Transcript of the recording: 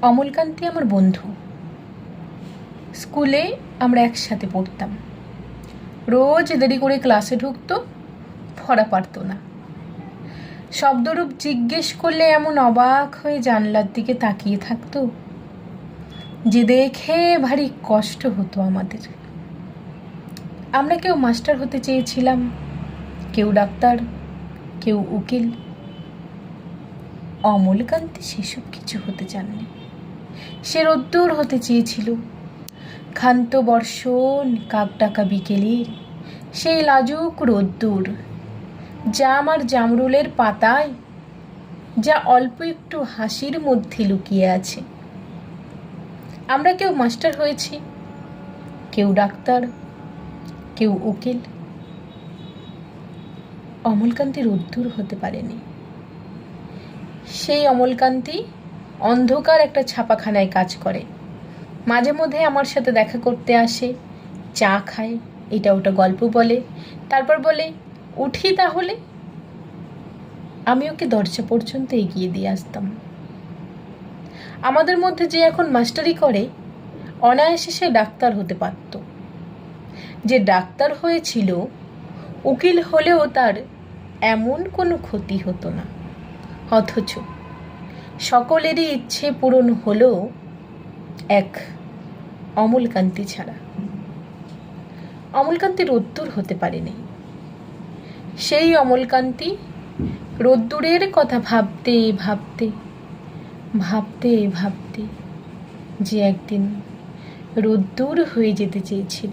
অমলকান্তি আমার বন্ধু। স্কুলে আমরা একসাথে পড়তাম। রোজ দেরি করে ক্লাসে ঢুকতো, পড়া পারত না। শব্দরূপ জিজ্ঞেস করলে এমন অবাক হয়ে জানলার দিকে তাকিয়ে থাকতো যে দেখে ভারী কষ্ট হতো আমাদের। আমরা কেউ মাস্টার হতে চেয়েছিলাম, কেউ ডাক্তার, কেউ উকিল। অমলকান্তি সেসব কিছু হতে চাননি। সে রোদ্দুর হতে চেয়েছিল। ক্ষান্ত বর্ষণ, কাকডাকা বিকেলের সেই লাজুক রোদ্দুর, জাম আর জামরুলের পাতায় যা অল্প একটু হাসির মধ্যে লুকিয়ে আছে। আমরা কেউ মাস্টার হয়েছি, কেউ ডাক্তার, কেউ উকিল। অমলকান্তি রোদ্দুর হতে পারেনি। সেই অমলকান্তি অন্ধকার একটা ছাপাখানায় কাজ করে। মাঝে মধ্যে আমার সাথে দেখা করতে আসে, চা খায়, এটা ওটা গল্প বলে, তারপর বলে উঠি তাহলে। আমি ওকে দরজা পর্যন্ত এগিয়ে দিয়ে আসতাম। আমাদের মধ্যে যে এখন মাস্টারি করে, অনায়াসে সে ডাক্তার হতে পারত। যে ডাক্তার হয়েছিল, উকিল হলেও তার এমন কোনো ক্ষতি হতো না। অথচ সকলেরই ইচ্ছে পূরণ হলো এক অমলকান্তি ছাড়া। অমলকান্তি রোদ্দুর হতে পারেনি। সেই অমলকান্তি রোদ্দুরের কথা ভাবতে ভাবতে ভাবতে ভাবতে যে একদিন রোদ্দুর হয়ে যেতে চেয়েছিল।